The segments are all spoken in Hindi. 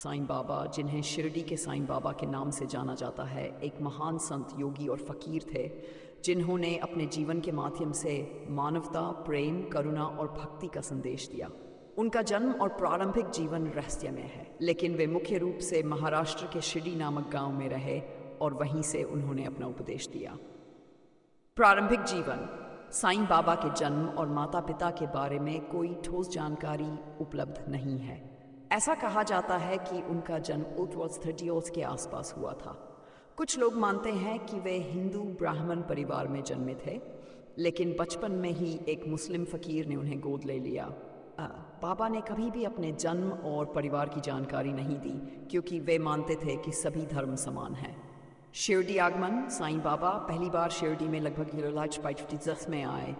साईं बाबा, जिन्हें शिरडी के साईं बाबा के नाम से जाना जाता है, एक महान संत, योगी और फ़कीर थे जिन्होंने अपने जीवन के माध्यम से मानवता, प्रेम, करुणा और भक्ति का संदेश दिया। उनका जन्म और प्रारंभिक जीवन रहस्यमय है, लेकिन वे मुख्य रूप से महाराष्ट्र के शिरडी नामक गांव में रहे और वहीं से उन्होंने अपना उपदेश दिया। प्रारंभिक जीवन। साईं बाबा के जन्म और माता पिता के बारे में कोई ठोस जानकारी उपलब्ध नहीं है। ऐसा कहा जाता है कि उनका जन्म 1830 के आसपास हुआ था। कुछ लोग मानते हैं कि वे हिंदू ब्राह्मण परिवार में जन्मे थे, लेकिन बचपन में ही एक मुस्लिम फ़कीर ने उन्हें गोद ले लिया। बाबा ने कभी भी अपने जन्म और परिवार की जानकारी नहीं दी, क्योंकि वे मानते थे कि सभी धर्म समान हैं। शिरडी आगमन। साईं बाबा पहली बार शिरडी में लगभग 1850 में आए।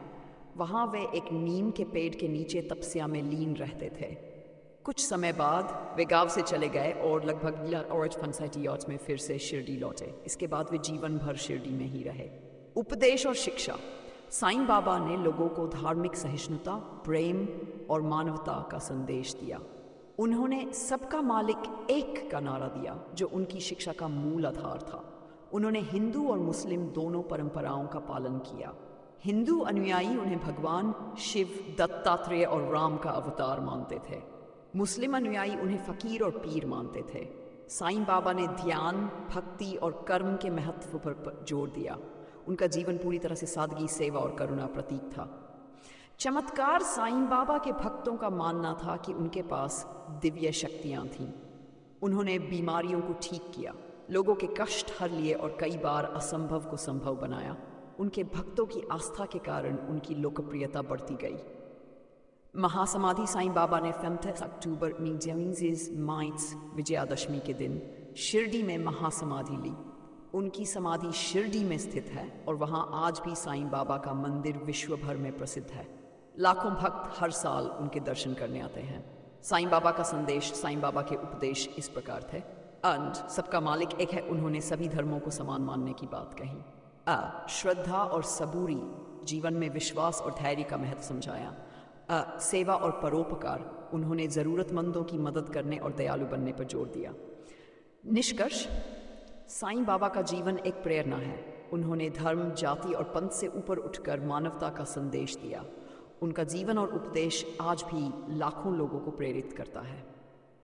वहाँ वे एक नीम के पेड़ के नीचे तपस्या में लीन रहते थे। कुछ समय बाद वे गांव से चले गए और लगभग 1850 में फिर से शिरडी लौटे। इसके बाद वे जीवन भर शिरडी में ही रहे। उपदेश और शिक्षा। साईं बाबा ने लोगों को धार्मिक सहिष्णुता, प्रेम और मानवता का संदेश दिया। उन्होंने सबका मालिक एक का नारा दिया, जो उनकी शिक्षा का मूल आधार था। उन्होंने हिंदू और मुस्लिम दोनों परंपराओं का पालन किया। हिंदू अनुयायी उन्हें भगवान शिव, दत्तात्रेय और राम का अवतार मानते थे। मुस्लिम अनुयायी उन्हें फ़कीर और पीर मानते थे। साईं बाबा ने ध्यान, भक्ति और कर्म के महत्व पर जोर दिया। उनका जीवन पूरी तरह से सादगी, सेवा और करुणा प्रतीक था। चमत्कार। साईं बाबा के भक्तों का मानना था कि उनके पास दिव्य शक्तियाँ थीं। उन्होंने बीमारियों को ठीक किया, लोगों के कष्ट हर लिए और कई बार असंभव को संभव बनाया। उनके भक्तों की आस्था के कारण उनकी लोकप्रियता बढ़ती गई। महासमाधि। साईं बाबा ने 5 अक्टूबर 1900 विजयादशमी के दिन शिरडी में महासमाधि ली। उनकी समाधि शिरडी में स्थित है और वहाँ आज भी साईं बाबा का मंदिर विश्व भर में प्रसिद्ध है। लाखों भक्त हर साल उनके दर्शन करने आते हैं। साईं बाबा का संदेश। साईं बाबा के उपदेश इस प्रकार थे। सबका मालिक एक है। उन्होंने सभी धर्मों को समान मानने की बात कही। श्रद्धा और सबूरी। जीवन में विश्वास और धैर्य का महत्व समझाया। सेवा और परोपकार। उन्होंने ज़रूरतमंदों की मदद करने और दयालु बनने पर जोर दिया। निष्कर्ष। साईं बाबा का जीवन एक प्रेरणा है। उन्होंने धर्म, जाति और पंथ से ऊपर उठकर मानवता का संदेश दिया। उनका जीवन और उपदेश आज भी लाखों लोगों को प्रेरित करता है।